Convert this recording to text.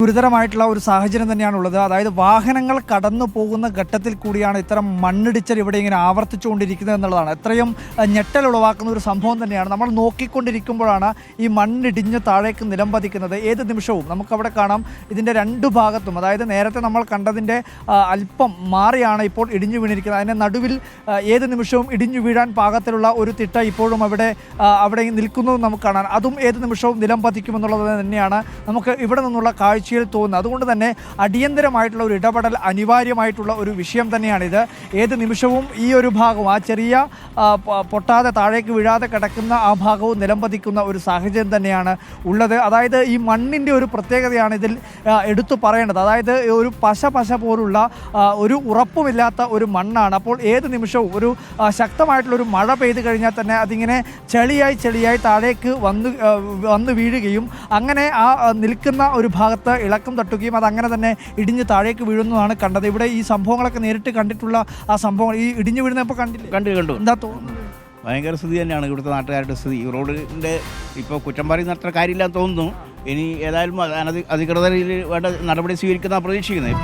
ഗുരുതരമായിട്ടുള്ള ഒരു സാഹചര്യം തന്നെയാണുള്ളത്. അതായത് വാഹനങ്ങൾ കടന്നു പോകുന്ന ഘട്ടത്തിൽ കൂടിയാണ് ഇത്തരം മണ്ണിടിച്ചൽ ഇവിടെ ഇങ്ങനെ ആവർത്തിച്ചുകൊണ്ടിരിക്കുന്നത് എന്നുള്ളതാണ്. എത്രയും ഞെട്ടൽ ഉളവാക്കുന്ന ഒരു സംഭവം തന്നെയാണ്. നമ്മൾ നോക്കിക്കൊണ്ടിരിക്കുമ്പോഴാണ് ഈ മണ്ണിടിഞ്ഞ് താഴേക്ക് നിലംപതിക്കുന്നത്. ഏത് നിമിഷവും നമുക്കവിടെ കാണാം ഇതിൻ്റെ രണ്ട് ഭാഗത്തും, അതായത് നേരത്തെ നമ്മൾ കണ്ടതിൻ്റെ അല്പം മാറിയാണ് ഇപ്പോൾ ഇടിഞ്ഞു വീണിരിക്കുന്നത്. അതിൻ്റെ നടുവിൽ ഏത് നിമിഷവും ഇടിഞ്ഞു വീഴാൻ പാകത്തിലുള്ള ഒരു തിട്ട ഇപ്പോഴും അവിടെ നിൽക്കുന്നതും നമുക്ക് കാണാൻ. അതും ഏത് നിമിഷവും നിലംപതിക്കുമെന്നുള്ളത് തന്നെയാണ് നമുക്ക് ഇവിടെ നിന്നുള്ള കാഴ്ച തോന്നുന്നത്. അതുകൊണ്ട് തന്നെ അടിയന്തരമായിട്ടുള്ള ഒരു ഇടപെടൽ അനിവാര്യമായിട്ടുള്ള ഒരു വിഷയം തന്നെയാണിത്. ഏത് നിമിഷവും ഈ ഒരു ഭാഗവും, ആ ചെറിയ പൊട്ടാതെ താഴേക്ക് വീഴാതെ കിടക്കുന്ന ആ ഭാഗവും നിലംപതിക്കുന്ന ഒരു സാഹചര്യം തന്നെയാണ് ഉള്ളത്. അതായത് ഈ മണ്ണിൻ്റെ ഒരു പ്രത്യേകതയാണ് ഇതിൽ എടുത്തു പറയേണ്ടത്. അതായത് ഒരു പശ പോലുള്ള ഒരു ഉറപ്പുമില്ലാത്ത ഒരു മണ്ണാണ്. അപ്പോൾ ഏത് നിമിഷവും ഒരു ശക്തമായിട്ടുള്ളൊരു മഴ പെയ്ത് കഴിഞ്ഞാൽ തന്നെ അതിങ്ങനെ ചെളിയായി താഴേക്ക് വന്ന് വീഴുകയും അങ്ങനെ ആ നിൽക്കുന്ന ഒരു ഭാഗത്ത് ഇളക്കം തട്ടുകയും അതങ്ങനെ തന്നെ ഇടിഞ്ഞ് താഴേക്ക് വീഴുന്നതാണ് കണ്ടത്. ഇവിടെ ഈ സംഭവങ്ങളൊക്കെ നേരിട്ട് കണ്ടിട്ടുള്ള ആ സംഭവങ്ങൾ, ഈ ഇടിഞ്ഞു വീഴുന്നപ്പോൾ കണ്ടു എന്താ തോന്നുന്നത്? ഭയങ്കര സ്ഥിതി തന്നെയാണ് ഇവിടുത്തെ നാട്ടുകാരുടെ സ്ഥിതി. ഈ റോഡിൻ്റെ ഇപ്പോൾ കുറ്റം പറയുന്ന അത്ര കാര്യമില്ലാന്ന് തോന്നുന്നു. ഇനി ഏതായാലും അധികൃതരിൽ വേണ്ട നടപടി സ്വീകരിക്കുന്ന പ്രതീക്ഷിക്കുന്നത്.